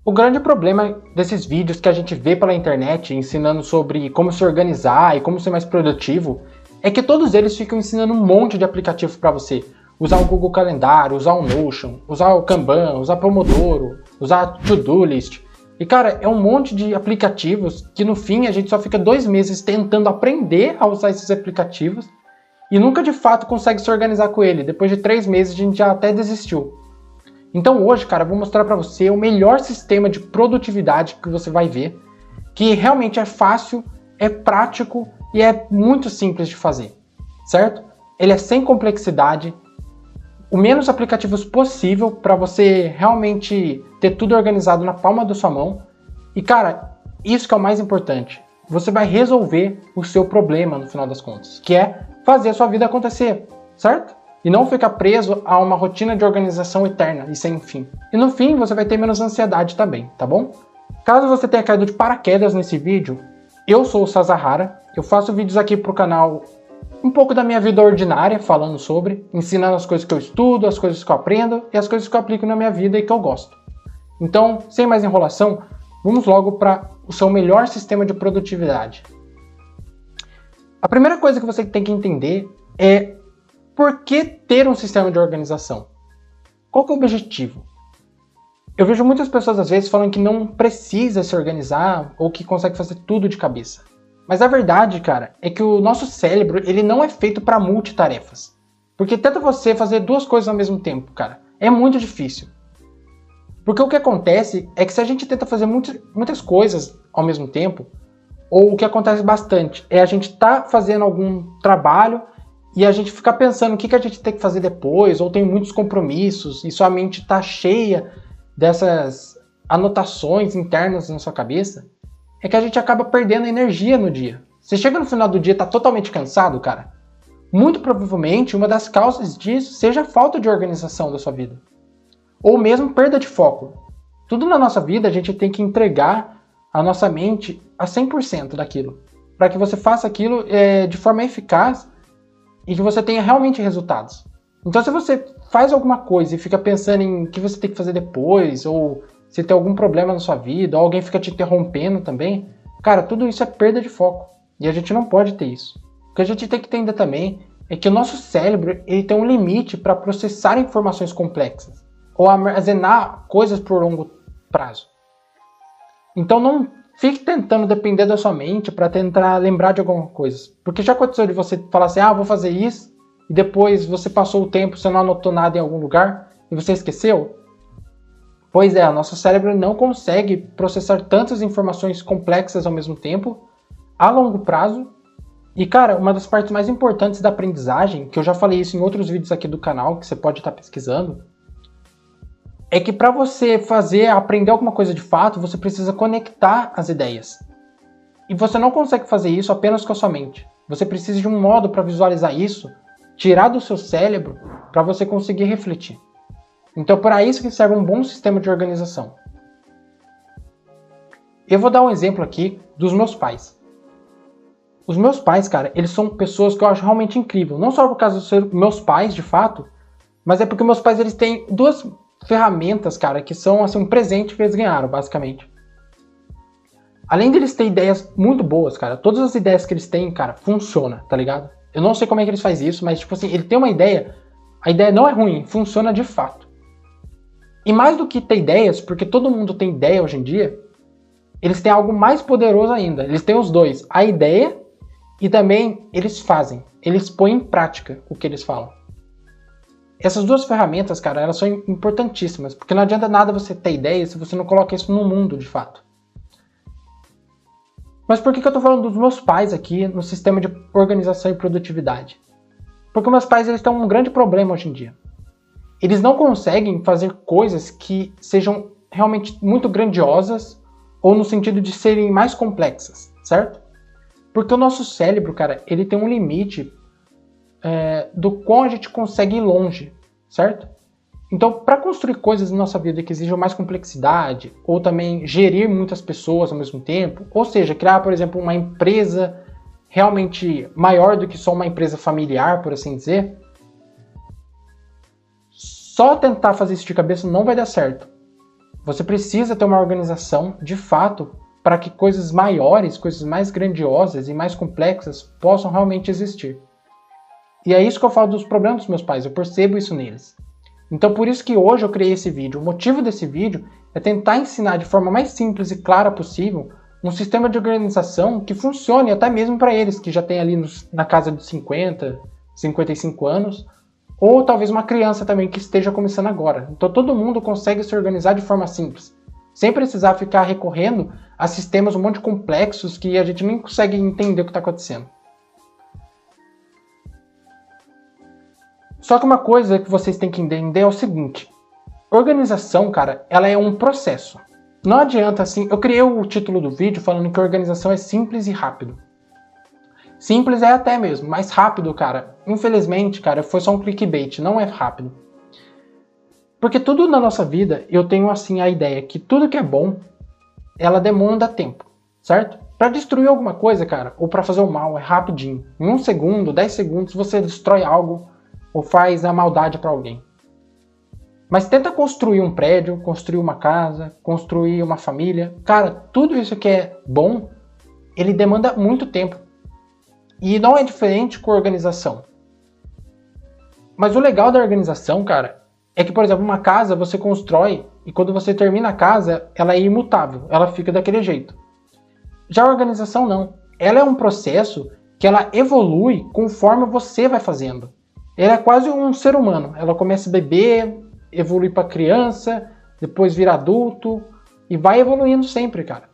O grande problema desses vídeos que a gente vê pela internet ensinando sobre como se organizar e como ser mais produtivo é que todos eles ficam ensinando um monte de aplicativos para você. Usar o Google Calendário, usar o Notion, usar o Kanban, usar Pomodoro, usar To-Do List. E cara, é um monte de aplicativos que no fim a gente só fica 2 meses tentando aprender a usar esses aplicativos e nunca de fato consegue se organizar com ele. Depois de 3 meses a gente já até desistiu. Então hoje, cara, eu vou mostrar para você o melhor sistema de produtividade que você vai ver, que realmente é fácil, é prático e é muito simples de fazer, certo? Ele é sem complexidade, o menos aplicativos possível para você realmente ter tudo organizado na palma da sua mão. E cara, isso que é o mais importante, você vai resolver o seu problema no final das contas, que é fazer a sua vida acontecer, certo? E não ficar preso a uma rotina de organização eterna e sem fim. E no fim, você vai ter menos ansiedade também, tá bom? Caso você tenha caído de paraquedas nesse vídeo, eu sou o Sazahara, eu faço vídeos aqui pro canal um pouco da minha vida ordinária, falando sobre, ensinando as coisas que eu estudo, as coisas que eu aprendo e as coisas que eu aplico na minha vida e que eu gosto. Então, sem mais enrolação, vamos logo para o seu melhor sistema de produtividade. A primeira coisa que você tem que entender é por que ter um sistema de organização? Qual que é o objetivo? Eu vejo muitas pessoas às vezes falando que não precisa se organizar ou que consegue fazer tudo de cabeça. Mas a verdade, cara, é que o nosso cérebro ele não é feito para multitarefas. Porque tenta você fazer 2 coisas ao mesmo tempo, cara. É muito difícil. Porque o que acontece é que se a gente tenta fazer muitas coisas ao mesmo tempo, ou o que acontece bastante é a gente tá fazendo algum trabalho e a gente fica pensando o que a gente tem que fazer depois, ou tem muitos compromissos, e sua mente está cheia dessas anotações internas na sua cabeça, é que a gente acaba perdendo energia no dia. Você chega no final do dia e está totalmente cansado, cara. Muito provavelmente uma das causas disso seja a falta de organização da sua vida. Ou mesmo perda de foco. Tudo na nossa vida a gente tem que entregar a nossa mente a 100% daquilo. Para que você faça aquilo de forma eficaz e que você tenha realmente resultados. Então se você faz alguma coisa e fica pensando em o que você tem que fazer depois, ou se tem algum problema na sua vida, ou alguém fica te interrompendo também, cara, tudo isso é perda de foco. E a gente não pode ter isso. O que a gente tem que entender também é que o nosso cérebro ele tem um limite para processar informações complexas, ou armazenar coisas por longo prazo. Então não fique tentando depender da sua mente para tentar lembrar de alguma coisa. Porque já aconteceu de você falar assim, vou fazer isso, e depois você passou o tempo, você não anotou nada em algum lugar, e você esqueceu? Pois é, o nosso cérebro não consegue processar tantas informações complexas ao mesmo tempo, a longo prazo. E cara, uma das partes mais importantes da aprendizagem, que eu já falei isso em outros vídeos aqui do canal, que você pode estar pesquisando, é que para você aprender alguma coisa de fato, você precisa conectar as ideias. E você não consegue fazer isso apenas com a sua mente. Você precisa de um modo para visualizar isso, tirar do seu cérebro, para você conseguir refletir. Então, para isso que serve um bom sistema de organização. Eu vou dar um exemplo aqui dos meus pais. Os meus pais, cara, eles são pessoas que eu acho realmente incrível. Não só por causa de ser meus pais, de fato, mas é porque meus pais eles têm 2 ferramentas, cara, que são assim, um presente que eles ganharam, basicamente. Além deles ter ideias muito boas, cara, todas as ideias que eles têm, cara, funciona, tá ligado? Eu não sei como é que eles fazem isso, mas tipo assim, ele tem uma ideia, a ideia não é ruim, funciona de fato. E mais do que ter ideias, porque todo mundo tem ideia hoje em dia, eles têm algo mais poderoso ainda. Eles têm os 2, a ideia e também eles fazem, eles põem em prática o que eles falam. Essas 2 ferramentas, cara, elas são importantíssimas, porque não adianta nada você ter ideia se você não coloca isso no mundo, de fato. Mas por que eu tô falando dos meus pais aqui no sistema de organização e produtividade? Porque meus pais eles têm um grande problema hoje em dia. Eles não conseguem fazer coisas que sejam realmente muito grandiosas ou no sentido de serem mais complexas, certo? Porque o nosso cérebro, cara, ele tem um limite do quão a gente consegue ir longe, certo? Então, para construir coisas na nossa vida que exijam mais complexidade, ou também gerir muitas pessoas ao mesmo tempo, ou seja, criar, por exemplo, uma empresa realmente maior do que só uma empresa familiar, por assim dizer, só tentar fazer isso de cabeça não vai dar certo. Você precisa ter uma organização, de fato, para que coisas maiores, coisas mais grandiosas e mais complexas possam realmente existir. E é isso que eu falo dos problemas dos meus pais, eu percebo isso neles. Então por isso que hoje eu criei esse vídeo. O motivo desse vídeo é tentar ensinar de forma mais simples e clara possível um sistema de organização que funcione até mesmo para eles, que já tem ali na casa de 50, 55 anos, ou talvez uma criança também que esteja começando agora. Então todo mundo consegue se organizar de forma simples, sem precisar ficar recorrendo a sistemas um monte complexos que a gente nem consegue entender o que está acontecendo. Só que uma coisa que vocês têm que entender é o seguinte: organização, cara, ela é um processo. Não adianta assim, eu criei o título do vídeo falando que organização é simples e rápido. Simples é até mesmo, mas rápido, cara, infelizmente, cara, foi só um clickbait, não é rápido. Porque tudo na nossa vida, eu tenho assim a ideia que tudo que é bom, ela demanda tempo, certo? Para destruir alguma coisa, cara, ou para fazer o mal, é rapidinho. Em 1 segundo, 10 segundos, você destrói algo ou faz a maldade para alguém. Mas tenta construir um prédio, construir uma casa, construir uma família. Cara, tudo isso que é bom, ele demanda muito tempo. E não é diferente com a organização. Mas o legal da organização, cara, é que, por exemplo, uma casa você constrói e quando você termina a casa, ela é imutável, ela fica daquele jeito. Já a organização não. Ela é um processo que ela evolui conforme você vai fazendo. Ela é quase um ser humano. Ela começa a beber, evolui para criança, depois vira adulto e vai evoluindo sempre, cara.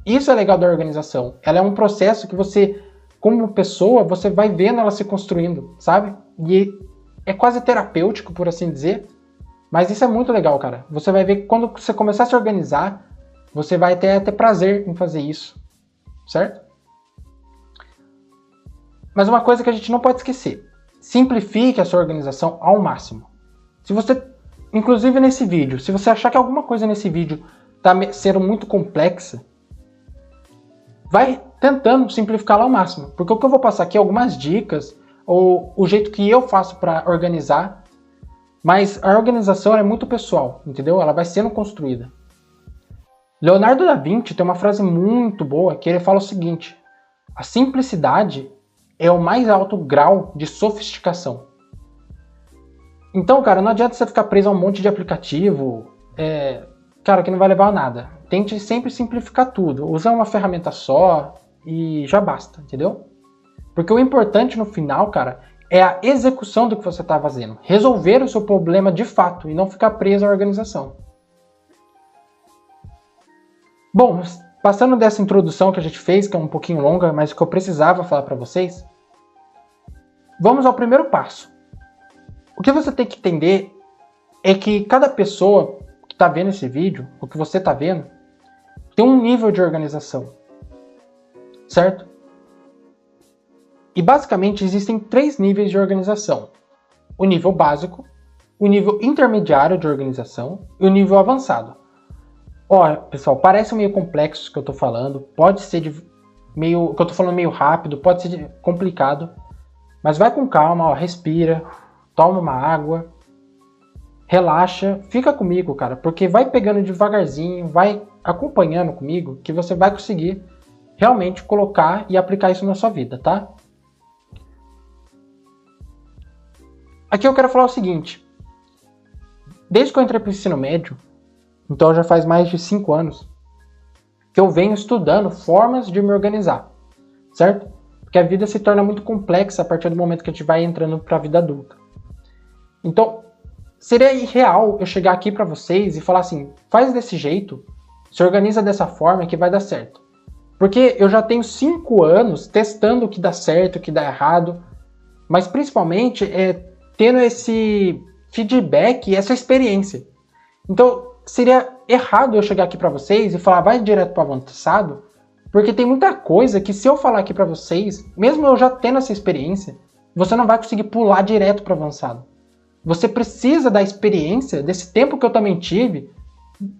Isso é legal da organização. Ela é um processo que você, como pessoa, você vai vendo ela se construindo, sabe? E é quase terapêutico, por assim dizer. Mas isso é muito legal, cara. Você vai ver que quando você começar a se organizar, você vai ter prazer em fazer isso, certo? Mas uma coisa que a gente não pode esquecer: simplifique a sua organização ao máximo. Se você, inclusive nesse vídeo, se você achar que alguma coisa nesse vídeo está sendo muito complexa, vai tentando simplificá-la ao máximo. Porque o que eu vou passar aqui é algumas dicas, ou o jeito que eu faço para organizar, mas a organização é muito pessoal, entendeu? Ela vai sendo construída. Leonardo da Vinci tem uma frase muito boa que ele fala o seguinte: a simplicidade é o mais alto grau de sofisticação. Então, cara, não adianta você ficar preso a um monte de aplicativo, cara, que não vai levar a nada. Tente sempre simplificar tudo. Usar uma ferramenta só e já basta, entendeu? Porque o importante no final, cara, é a execução do que você está fazendo. Resolver o seu problema de fato e não ficar preso à organização. Bom, passando dessa introdução que a gente fez, que é um pouquinho longa, mas que eu precisava falar para vocês, vamos ao primeiro passo. O que você tem que entender é que cada pessoa que está vendo esse vídeo, o que você está vendo, tem um nível de organização, certo? E basicamente existem 3 níveis de organização: o nível básico, o nível intermediário de organização e o nível avançado. Olha, pessoal, parece meio complexo o que eu estou falando, pode ser que eu estou falando meio rápido, pode ser complicado, mas vai com calma, ó, respira, toma uma água, relaxa, fica comigo, cara, porque vai pegando devagarzinho, vai acompanhando comigo, que você vai conseguir realmente colocar e aplicar isso na sua vida, tá? Aqui eu quero falar o seguinte: desde que eu entrei para o ensino médio, então já faz mais de 5 anos, que eu venho estudando formas de me organizar, certo? Porque a vida se torna muito complexa a partir do momento que a gente vai entrando para a vida adulta. Então, seria irreal eu chegar aqui para vocês e falar assim: faz desse jeito, se organiza dessa forma que vai dar certo. Porque eu já tenho 5 anos testando o que dá certo, o que dá errado, mas principalmente tendo esse feedback e essa experiência. Então, seria errado eu chegar aqui para vocês e falar vai direto para o avançado, porque tem muita coisa que se eu falar aqui para vocês, mesmo eu já tendo essa experiência, você não vai conseguir pular direto para o avançado. Você precisa da experiência, desse tempo que eu também tive,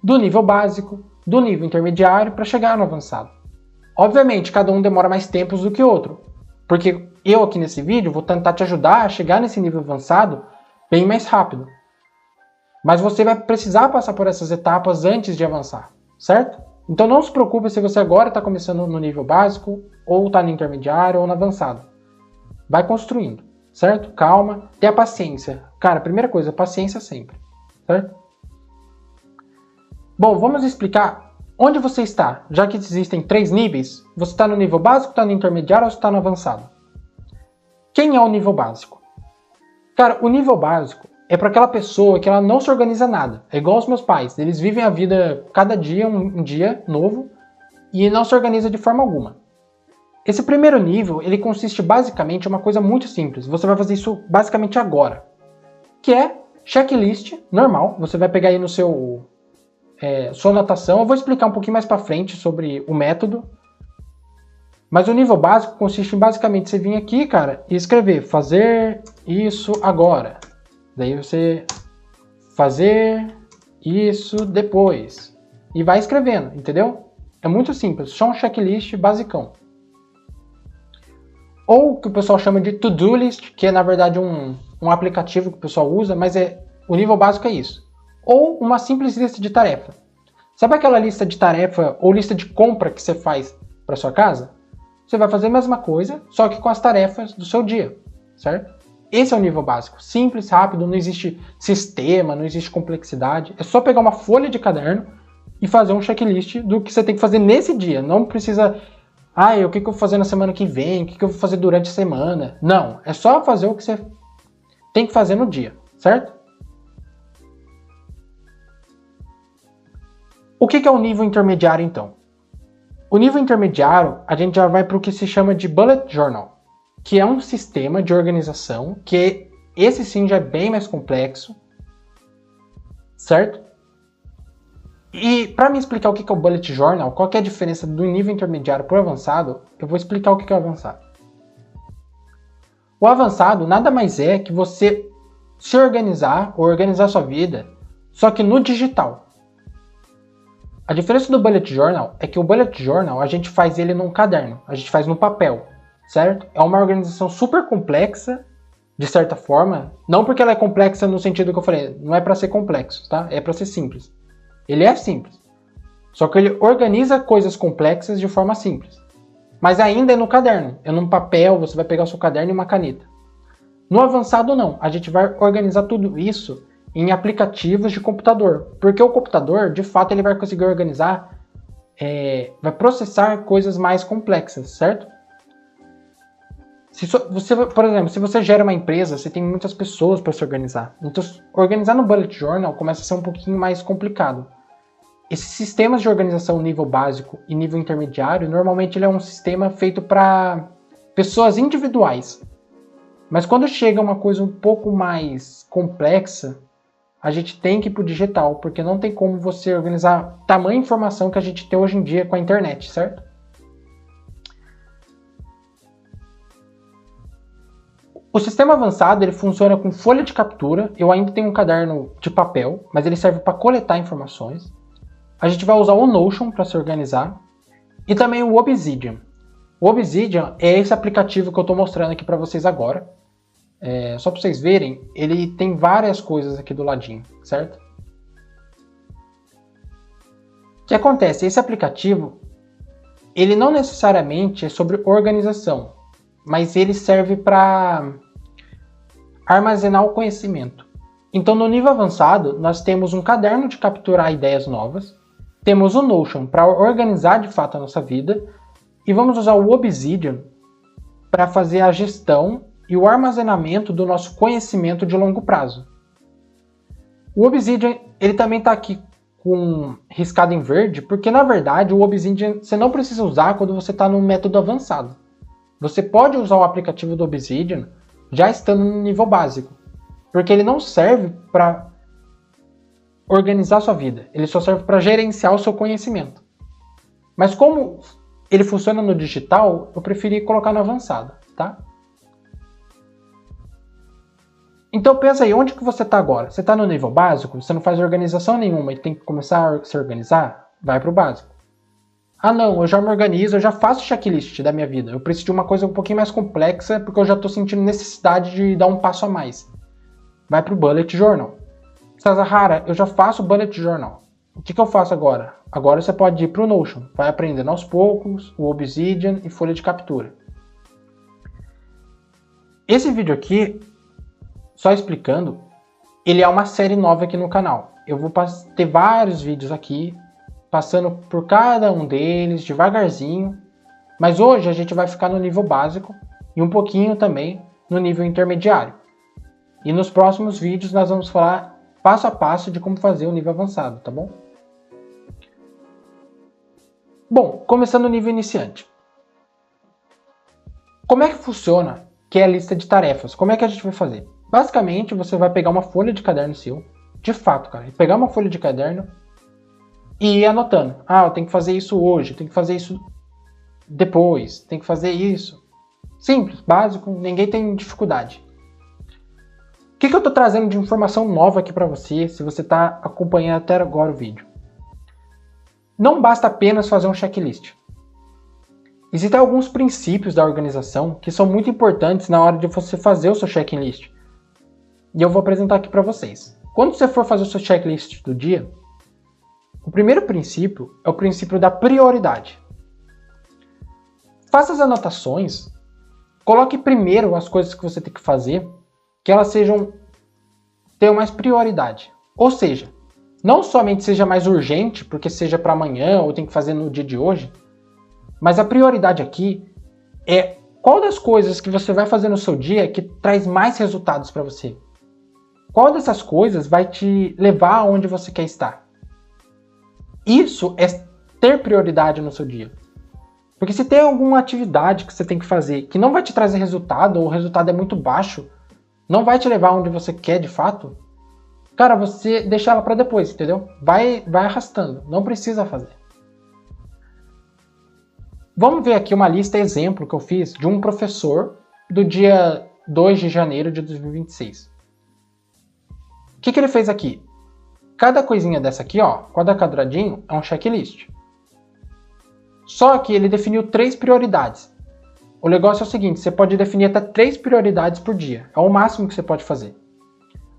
do nível básico, do nível intermediário, para chegar no avançado. Obviamente, cada um demora mais tempos do que o outro, porque eu aqui nesse vídeo vou tentar te ajudar a chegar nesse nível avançado bem mais rápido. Mas você vai precisar passar por essas etapas antes de avançar, certo? Então não se preocupe se você agora está começando no nível básico, ou está no intermediário, ou no avançado. Vai construindo, certo? Calma, tenha paciência. Cara, primeira coisa, paciência sempre, certo? Bom, vamos explicar onde você está. Já que existem 3 níveis, você está no nível básico, está no intermediário ou está no avançado? Quem é o nível básico? Cara, o nível básico é para aquela pessoa que ela não se organiza nada. É igual os meus pais, eles vivem a vida cada dia, um dia novo, e não se organiza de forma alguma. Esse primeiro nível, ele consiste basicamente em uma coisa muito simples. Você vai fazer isso basicamente agora. Que é checklist normal. Você vai pegar aí no sua anotação. Eu vou explicar um pouquinho mais para frente sobre o método. Mas o nível básico consiste em basicamente você vir aqui, cara, e escrever fazer isso agora. Daí você fazer isso depois. E vai escrevendo, entendeu? É muito simples, só um checklist basicão. Ou que o pessoal chama de to-do list, que é na verdade um aplicativo que o pessoal usa, mas o nível básico é isso. Ou uma simples lista de tarefa. Sabe aquela lista de tarefa ou lista de compra que você faz para sua casa? Você vai fazer a mesma coisa, só que com as tarefas do seu dia, certo? Esse é o nível básico. Simples, rápido, não existe sistema, não existe complexidade. É só pegar uma folha de caderno e fazer um checklist do que você tem que fazer nesse dia. Não precisa... o que eu vou fazer na semana que vem? O que eu vou fazer durante a semana? Não, é só fazer o que você tem que fazer no dia, certo? O que é o nível intermediário, então? O nível intermediário, a gente já vai para o que se chama de Bullet Journal, que é um sistema de organização, que esse sim já é bem mais complexo, certo? E para me explicar o que é o Bullet Journal, qual que é a diferença do nível intermediário para o avançado, eu vou explicar o que é o avançado. O avançado nada mais é que você se organizar ou organizar sua vida, só que no digital. A diferença do Bullet Journal é que o Bullet Journal a gente faz ele num caderno, a gente faz no papel, certo? É uma organização super complexa, de certa forma, não porque ela é complexa no sentido que eu falei, não é para ser complexo, tá? É para ser simples. Ele é simples, só que ele organiza coisas complexas de forma simples. Mas ainda é no caderno, é num papel, você vai pegar o seu caderno e uma caneta. No avançado não, a gente vai organizar tudo isso em aplicativos de computador, porque o computador, de fato, ele vai conseguir organizar, vai processar coisas mais complexas, certo? Por exemplo, se você gera uma empresa, você tem muitas pessoas para se organizar. Então, organizar no Bullet Journal começa a ser um pouquinho mais complicado. Esses sistemas de organização nível básico e nível intermediário, normalmente ele é um sistema feito para pessoas individuais. Mas quando chega uma coisa um pouco mais complexa, a gente tem que ir para o digital, porque não tem como você organizar tamanha informação que a gente tem hoje em dia com a internet, certo? O sistema avançado ele funciona com folha de captura. Eu ainda tenho um caderno de papel, mas ele serve para coletar informações. A gente vai usar o Notion para se organizar e também o Obsidian. O Obsidian é esse aplicativo que eu estou mostrando aqui para vocês agora. Só para vocês verem, ele tem várias coisas aqui do ladinho, certo? O que acontece? Esse aplicativo, ele não necessariamente é sobre organização, mas ele serve para armazenar o conhecimento. Então, no nível avançado, nós temos um caderno de capturar ideias novas, temos o Notion para organizar de fato a nossa vida, e vamos usar o Obsidian para fazer a gestão e o armazenamento do nosso conhecimento de longo prazo. O Obsidian ele também está aqui riscado em verde, porque na verdade o Obsidian você não precisa usar quando você está no método avançado. Você pode usar o aplicativo do Obsidian já estando no nível básico, porque ele não serve para organizar a sua vida, ele só serve para gerenciar o seu conhecimento. Mas como ele funciona no digital, eu preferi colocar no avançado, tá? Então pensa aí, onde que você está agora? Você está no nível básico? Você não faz organização nenhuma e tem que começar a se organizar? Vai para o básico. Ah não, eu já me organizo, eu já faço checklist da minha vida. Eu preciso de uma coisa um pouquinho mais complexa porque eu já estou sentindo necessidade de dar um passo a mais. Vai para o Bullet Journal. Sasahara, eu já faço bullet journal. O que eu faço agora? Agora você pode ir para o Notion. Vai aprendendo aos poucos, o Obsidian e folha de captura. Esse vídeo aqui, só explicando, ele é uma série nova aqui no canal. Eu vou ter vários vídeos aqui, passando por cada um deles, devagarzinho. Mas hoje a gente vai ficar no nível básico e um pouquinho também no nível intermediário. E nos próximos vídeos nós vamos falar passo a passo de como fazer o nível avançado, tá bom? Bom, começando no nível iniciante. Como é que funciona que é a lista de tarefas? Como é que a gente vai fazer? Basicamente, você vai pegar uma folha de caderno seu, de fato, cara, pegar uma folha de caderno e ir anotando. Ah, eu tenho que fazer isso hoje, eu tenho que fazer isso depois, tenho que fazer isso. Simples, básico, ninguém tem dificuldade. O que eu estou trazendo de informação nova aqui para você, se você está acompanhando até agora o vídeo? Não basta apenas fazer um checklist. Existem alguns princípios da organização que são muito importantes na hora de você fazer o seu checklist. E eu vou apresentar aqui para vocês. Quando você for fazer o seu checklist do dia, o primeiro princípio é o princípio da prioridade. Faça as anotações, coloque primeiro as coisas que você tem que fazer, que elas tenham mais prioridade. Ou seja, não somente seja mais urgente, porque seja para amanhã ou tem que fazer no dia de hoje, mas a prioridade aqui é qual das coisas que você vai fazer no seu dia que traz mais resultados para você. Qual dessas coisas vai te levar aonde você quer estar. Isso é ter prioridade no seu dia. Porque se tem alguma atividade que você tem que fazer que não vai te trazer resultado, ou o resultado é muito baixo, não vai te levar onde você quer de fato, cara, você deixa ela para depois, entendeu? Vai arrastando, não precisa fazer. Vamos ver aqui uma lista exemplo que eu fiz de um professor do dia 2 de janeiro de 2026. O que ele fez aqui? Cada coisinha dessa aqui, ó, cada quadradinho é um checklist. Só que ele definiu 3 prioridades. O negócio é o seguinte, você pode definir até 3 prioridades por dia. É o máximo que você pode fazer.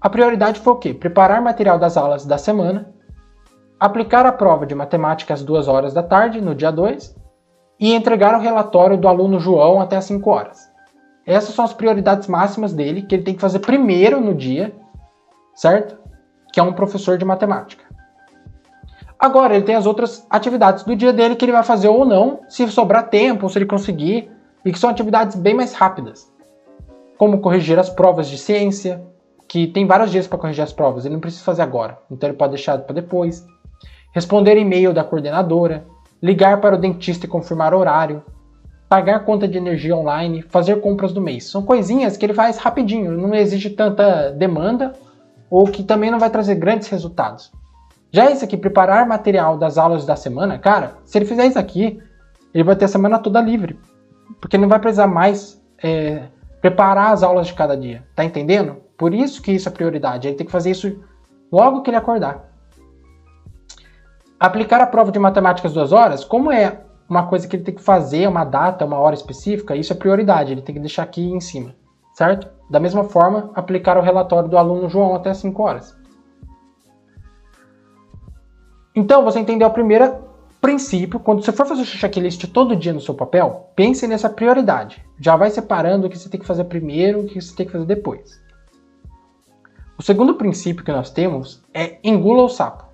A prioridade foi o quê? Preparar material das aulas da semana, aplicar a prova de matemática às 2 horas da tarde, no dia 2, e entregar o relatório do aluno João até às 5 horas. Essas são as prioridades máximas dele, que ele tem que fazer primeiro no dia, certo? Que é um professor de matemática. Agora, ele tem as outras atividades do dia dele que ele vai fazer ou não, se sobrar tempo, ou se ele conseguir, e que são atividades bem mais rápidas. Como corrigir as provas de ciência, que tem vários dias para corrigir as provas, ele não precisa fazer agora, então ele pode deixar para depois. Responder e-mail da coordenadora, ligar para o dentista e confirmar horário, pagar conta de energia online, fazer compras do mês. São coisinhas que ele faz rapidinho, não exige tanta demanda, ou que também não vai trazer grandes resultados. Já esse aqui, preparar material das aulas da semana, cara, se ele fizer isso aqui, ele vai ter a semana toda livre. Porque não vai precisar mais preparar as aulas de cada dia. Tá entendendo? Por isso que isso é prioridade. Ele tem que fazer isso logo que ele acordar. Aplicar a prova de matemática às 2 horas, como é uma coisa que ele tem que fazer, uma data, uma hora específica, isso é prioridade. Ele tem que deixar aqui em cima, certo? Da mesma forma, aplicar o relatório do aluno João até às 5 horas. Então, você entendeu o primeiro princípio. Quando você for fazer o checklist todo dia no seu papel, pense nessa prioridade. Já vai separando o que você tem que fazer primeiro e o que você tem que fazer depois. O segundo princípio que nós temos é engula o sapo.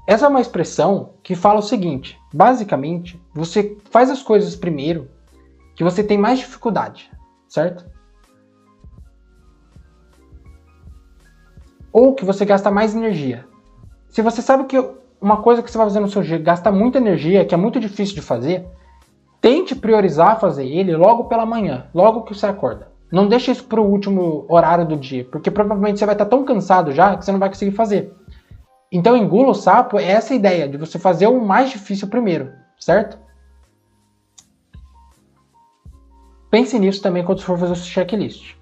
Essa é uma expressão que fala o seguinte: basicamente, você faz as coisas primeiro que você tem mais dificuldade, certo? Ou que você gasta mais energia. Se você sabe que uma coisa que você vai fazer no seu dia gasta muita energia, que é muito difícil de fazer, tente priorizar fazer ele logo pela manhã, logo que você acorda. Não deixe isso para o último horário do dia, porque provavelmente você vai estar tão cansado já que você não vai conseguir fazer. Então, engula o sapo é essa ideia de você fazer o mais difícil primeiro, certo? Pense nisso também quando for fazer o seu checklist.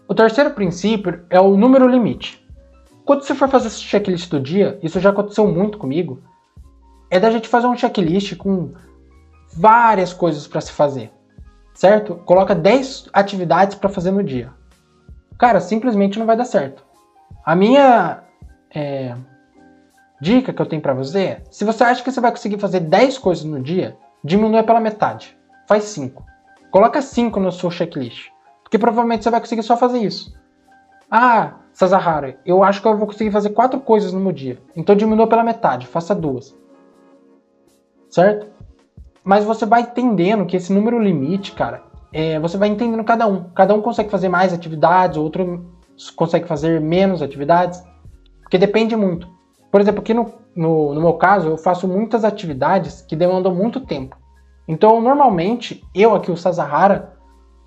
O terceiro princípio é o número limite. Quando você for fazer esse checklist do dia, isso já aconteceu muito comigo, é da gente fazer um checklist com várias coisas para se fazer, certo? Coloca 10 atividades para fazer no dia. cara, simplesmente não vai dar certo. A minha dica que eu tenho pra você é, se você acha que você vai conseguir fazer 10 coisas no dia, diminua pela metade. Faz 5. Coloca 5 no seu checklist. Porque provavelmente você vai conseguir só fazer isso. Ah, Sazahara, eu acho que eu vou conseguir fazer 4 coisas no meu dia. Então diminua pela metade, faça 2. Certo? Mas você vai entendendo que esse número limite, cara, você vai entendendo cada um. Cada um consegue fazer mais atividades, o outro consegue fazer menos atividades. Porque depende muito. Por exemplo, aqui no meu caso, eu faço muitas atividades que demandam muito tempo. Então, normalmente, eu aqui, o Sazahara,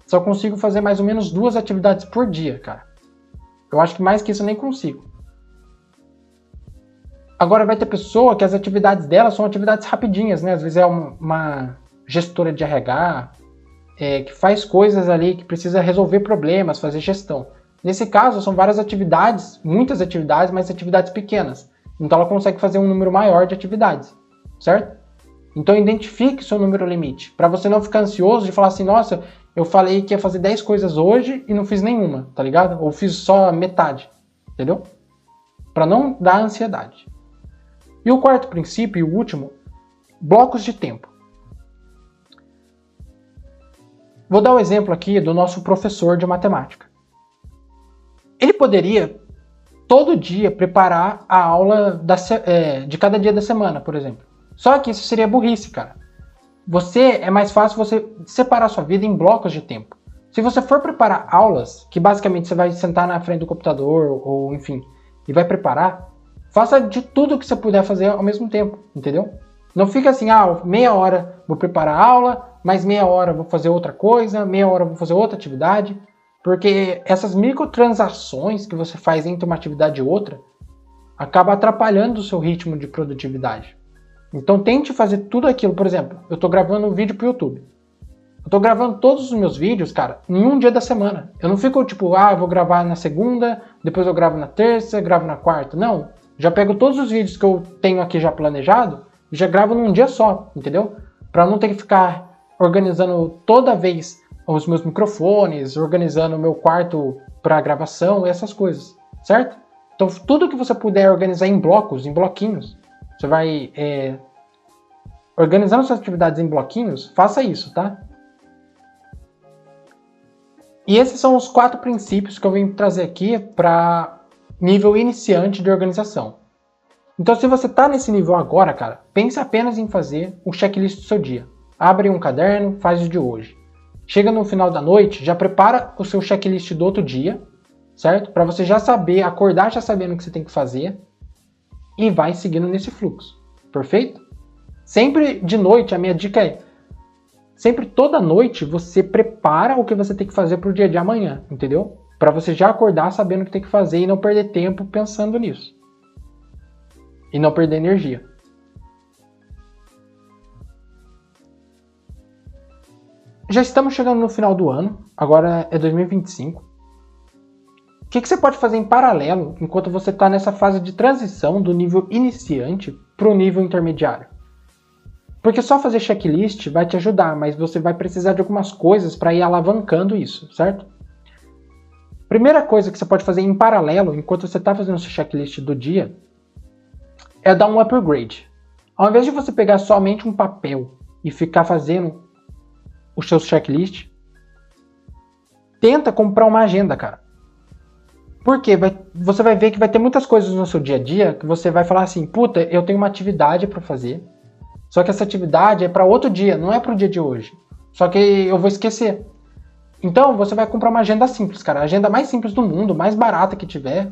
só consigo fazer mais ou menos 2 atividades por dia, cara. Eu acho que mais que isso eu nem consigo. Agora vai ter pessoa que as atividades dela são atividades rapidinhas, né? Às vezes é uma gestora de RH, que faz coisas ali que precisa resolver problemas, fazer gestão. Nesse caso, são várias atividades, muitas atividades, mas atividades pequenas. Então ela consegue fazer um número maior de atividades, certo? Então identifique seu número limite, para você não ficar ansioso de falar assim, nossa, eu falei que ia fazer 10 coisas hoje e não fiz nenhuma, tá ligado? Ou fiz só metade, entendeu? Para não dar ansiedade. E o quarto princípio e o último, blocos de tempo. Vou dar um exemplo aqui do nosso professor de matemática. Ele poderia todo dia preparar a aula de cada dia da semana, por exemplo. Só que isso seria burrice, cara. É mais fácil você separar sua vida em blocos de tempo. Se você for preparar aulas, que basicamente você vai sentar na frente do computador, ou enfim, e vai preparar, faça de tudo que você puder fazer ao mesmo tempo, entendeu? Não fica assim, meia hora vou preparar a aula, mais meia hora vou fazer outra coisa, meia hora vou fazer outra atividade. Porque essas microtransações que você faz entre uma atividade e outra acaba atrapalhando o seu ritmo de produtividade. Então tente fazer tudo aquilo. Por exemplo, eu estou gravando um vídeo para o YouTube. Eu estou gravando todos os meus vídeos, cara, em um dia da semana. Eu não fico tipo, eu vou gravar na segunda, depois eu gravo na terça, gravo na quarta. Não. Já pego todos os vídeos que eu tenho aqui já planejado e já gravo num dia só, entendeu? Para não ter que ficar organizando toda vez os meus microfones, organizando o meu quarto para gravação, essas coisas, certo? Então tudo que você puder organizar em blocos, em bloquinhos, você vai organizando suas atividades em bloquinhos, faça isso, tá? E esses são os 4 princípios que eu vim trazer aqui para nível iniciante de organização. Então se você está nesse nível agora, cara, pense apenas em fazer um checklist do seu dia. Abre um caderno, faz o de hoje. Chega no final da noite, já prepara o seu checklist do outro dia, certo? Para você já saber, acordar já sabendo o que você tem que fazer e vai seguindo nesse fluxo, perfeito? Sempre de noite, a minha dica é, sempre toda noite você prepara o que você tem que fazer para o dia de amanhã, entendeu? Para você já acordar sabendo o que tem que fazer e não perder tempo pensando nisso. E não perder energia. Já estamos chegando no final do ano, agora é 2025. O que você pode fazer em paralelo enquanto você está nessa fase de transição do nível iniciante para o nível intermediário? Porque só fazer checklist vai te ajudar, mas você vai precisar de algumas coisas para ir alavancando isso, certo? Primeira coisa que você pode fazer em paralelo enquanto você está fazendo o seu checklist do dia é dar um upgrade. Ao invés de você pegar somente um papel e ficar fazendo os seus checklists, tenta comprar uma agenda, cara. Porque você vai ver que vai ter muitas coisas no seu dia a dia que você vai falar assim, puta, eu tenho uma atividade para fazer, só que essa atividade é para outro dia, não é para o dia de hoje. Só que eu vou esquecer. Então você vai comprar uma agenda simples, cara. A agenda mais simples do mundo, mais barata que tiver,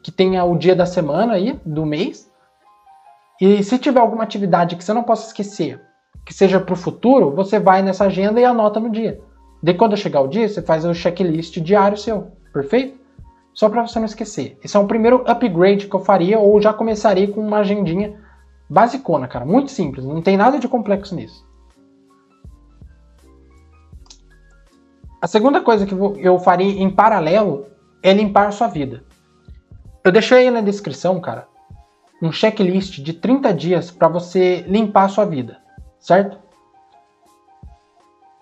que tenha o dia da semana aí, do mês. E se tiver alguma atividade que você não possa esquecer, que seja para o futuro, você vai nessa agenda e anota no dia. Daí quando chegar o dia, você faz o checklist diário seu, perfeito? Só para você não esquecer. Esse é o primeiro upgrade que eu faria, ou já começaria com uma agendinha basicona, cara. Muito simples, não tem nada de complexo nisso. A segunda coisa que eu faria em paralelo é limpar a sua vida. Eu deixei aí na descrição, cara, um checklist de 30 dias para você limpar a sua vida. Certo?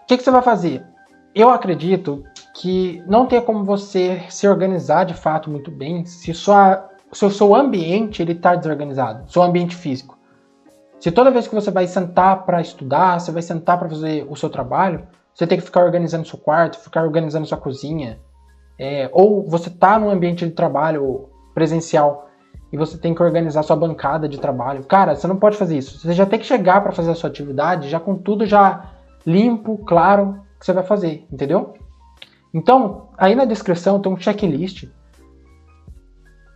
O que você vai fazer? Eu acredito que não tem como você se organizar de fato muito bem se o seu ambiente está desorganizado, seu ambiente físico. Se toda vez que você vai sentar para estudar, você vai sentar para fazer o seu trabalho, você tem que ficar organizando seu quarto, ficar organizando sua cozinha, ou você está num ambiente de trabalho presencial e você tem que organizar sua bancada de trabalho. Cara, você não pode fazer isso. Você já tem que chegar para fazer a sua atividade já com tudo já limpo, claro, que você vai fazer, entendeu? Então, aí na descrição tem um checklist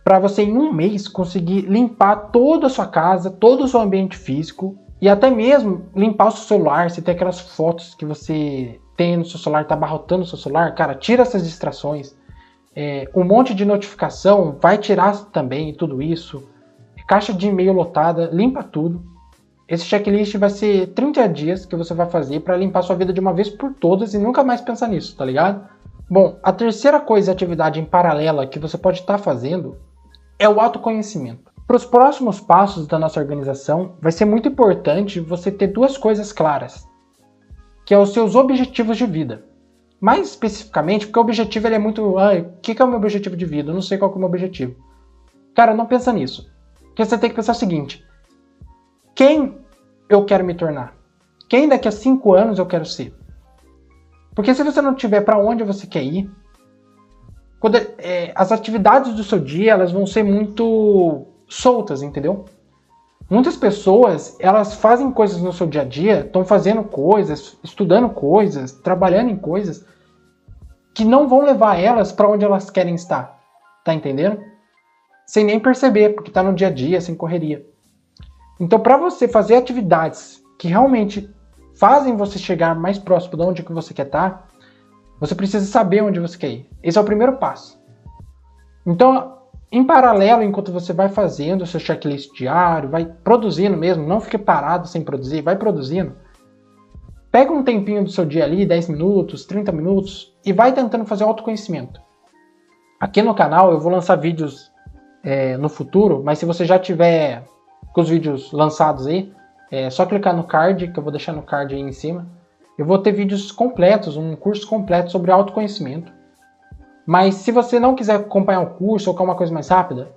para você em um mês conseguir limpar toda a sua casa, todo o seu ambiente físico e até mesmo limpar o seu celular. Se tem aquelas fotos que você tem no seu celular, está abarrotando o seu celular, cara, tira essas distrações. Um monte de notificação, vai tirar também tudo isso. Caixa de e-mail lotada, limpa tudo. Esse checklist vai ser 30 dias que você vai fazer para limpar sua vida de uma vez por todas e nunca mais pensar nisso, tá ligado? Bom, a terceira coisa, atividade em paralela que você pode estar fazendo é o autoconhecimento. Para os próximos passos da nossa organização, vai ser muito importante você ter duas coisas claras, que é os seus objetivos de vida. Mais especificamente, porque o objetivo ele é muito... o que é o meu objetivo de vida? Eu não sei qual que é o meu objetivo. Cara, não pensa nisso. Porque você tem que pensar o seguinte: quem eu quero me tornar? Quem daqui a 5 anos eu quero ser? Porque se você não tiver para onde você quer ir, as atividades do seu dia elas vão ser muito soltas, entendeu? Muitas pessoas, elas fazem coisas no seu dia a dia, estão fazendo coisas, estudando coisas, trabalhando em coisas que não vão levar elas para onde elas querem estar. Tá entendendo? Sem nem perceber, porque tá no dia a dia, sem correria. Então, para você fazer atividades que realmente fazem você chegar mais próximo de onde que você quer estar, você precisa saber onde você quer ir. Esse é o primeiro passo. Então, em paralelo, enquanto você vai fazendo o seu checklist diário, vai produzindo mesmo, não fique parado sem produzir, vai produzindo. Pega um tempinho do seu dia ali, 10 minutos, 30 minutos, e vai tentando fazer autoconhecimento. Aqui no canal eu vou lançar vídeos no futuro, mas se você já tiver com os vídeos lançados aí, é só clicar no card, que eu vou deixar no card aí em cima. Eu vou ter vídeos completos, um curso completo sobre autoconhecimento. Mas se você não quiser acompanhar o curso ou quer uma coisa mais rápida,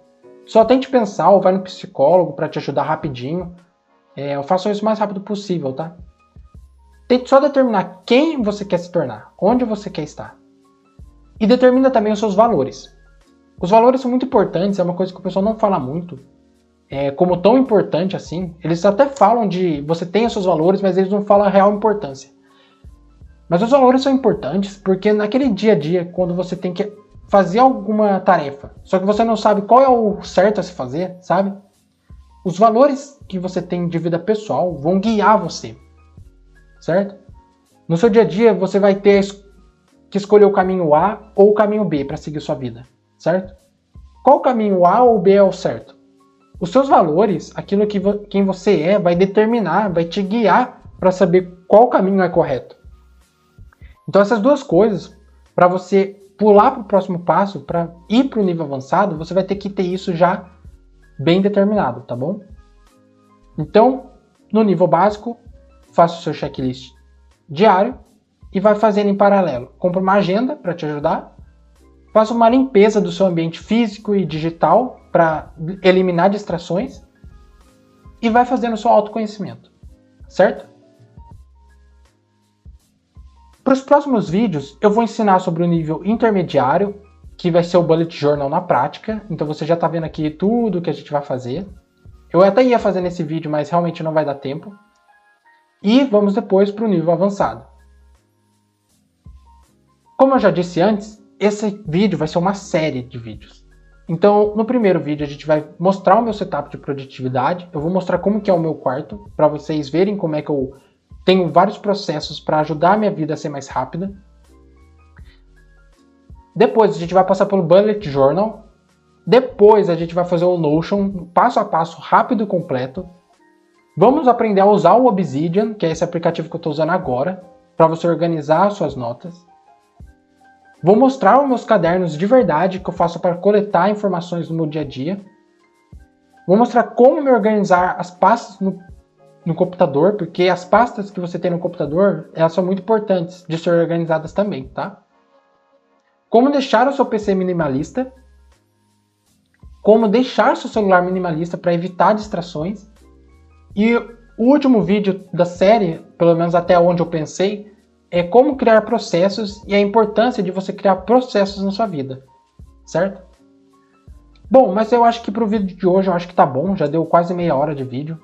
só tente pensar ou vai no psicólogo para te ajudar rapidinho. Eu faço isso o mais rápido possível, tá? Tente só determinar quem você quer se tornar, onde você quer estar. E determina também os seus valores. Os valores são muito importantes, é uma coisa que o pessoal não fala muito. Como tão importante assim. Eles até falam de você tem os seus valores, mas eles não falam a real importância. Mas os valores são importantes porque naquele dia a dia, quando você tem que fazer alguma tarefa, só que você não sabe qual é o certo a se fazer, sabe? Os valores que você tem de vida pessoal vão guiar você, certo? No seu dia a dia, você vai ter que escolher o caminho A ou o caminho B para seguir sua vida, certo? Qual o caminho A ou B é o certo? Os seus valores, aquilo que quem você é, vai determinar, vai te guiar para saber qual caminho é correto. Então essas duas coisas, para você pular para o próximo passo, para ir para o nível avançado, você vai ter que ter isso já bem determinado, tá bom? Então, no nível básico, faça o seu checklist diário e vai fazendo em paralelo. Compre uma agenda para te ajudar, faça uma limpeza do seu ambiente físico e digital para eliminar distrações e vai fazendo o seu autoconhecimento, certo? Para os próximos vídeos, eu vou ensinar sobre o nível intermediário, que vai ser o Bullet Journal na prática. Então você já está vendo aqui tudo que a gente vai fazer. Eu até ia fazer nesse vídeo, mas realmente não vai dar tempo. E vamos depois para o nível avançado. Como eu já disse antes, esse vídeo vai ser uma série de vídeos. Então, no primeiro vídeo a gente vai mostrar o meu setup de produtividade. Eu vou mostrar como que é o meu quarto, para vocês verem como é que eu tenho vários processos para ajudar a minha vida a ser mais rápida. Depois a gente vai passar pelo Bullet Journal. Depois a gente vai fazer o Notion, passo a passo, rápido e completo. Vamos aprender a usar o Obsidian, que é esse aplicativo que eu estou usando agora, para você organizar as suas notas. Vou mostrar os meus cadernos de verdade que eu faço para coletar informações no meu dia a dia. Vou mostrar como me organizar as pastas no computador, porque as pastas que você tem no computador, elas são muito importantes de ser organizadas também, tá? como deixar o seu PC minimalista, como deixar seu celular minimalista para evitar distrações. E o último vídeo da série, pelo menos até onde eu pensei, é como criar processos e a importância de você criar processos na sua vida, certo? Bom, mas eu acho que para o vídeo de hoje eu acho que tá bom, já deu quase meia hora de vídeo.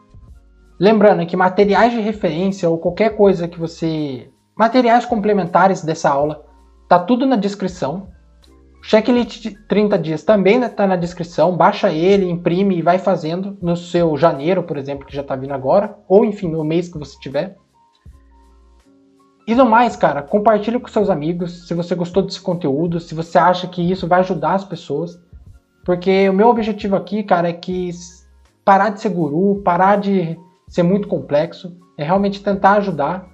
Lembrando que materiais de referência ou qualquer coisa que você... materiais complementares dessa aula, tá tudo na descrição. O checklist de 30 dias também está na descrição, baixa ele, imprime e vai fazendo no seu janeiro, por exemplo, que já está vindo agora, ou enfim, no mês que você tiver. E no mais, cara, compartilha com seus amigos se você gostou desse conteúdo, se você acha que isso vai ajudar as pessoas, porque o meu objetivo aqui, cara, é que parar de ser guru, parar de ser muito complexo, é realmente tentar ajudar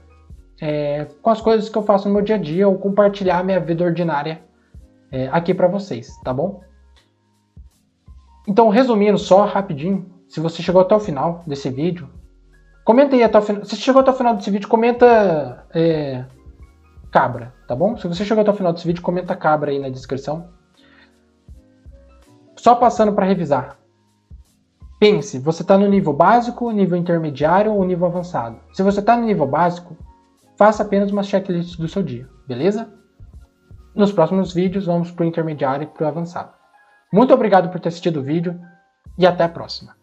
com as coisas que eu faço no meu dia a dia ou compartilhar a minha vida ordinária aqui para vocês, tá bom? Então, resumindo só, rapidinho, se você chegou até o final desse vídeo, comenta aí até o final. Se chegou até o final desse vídeo, comenta cabra, tá bom? Se você chegou até o final desse vídeo, comenta cabra aí na descrição. Só passando para revisar. Pense, você está no nível básico, nível intermediário ou nível avançado. Se você está no nível básico, faça apenas uma checklist do seu dia, beleza? Nos próximos vídeos vamos para o intermediário e para o avançado. Muito obrigado por ter assistido o vídeo e até a próxima.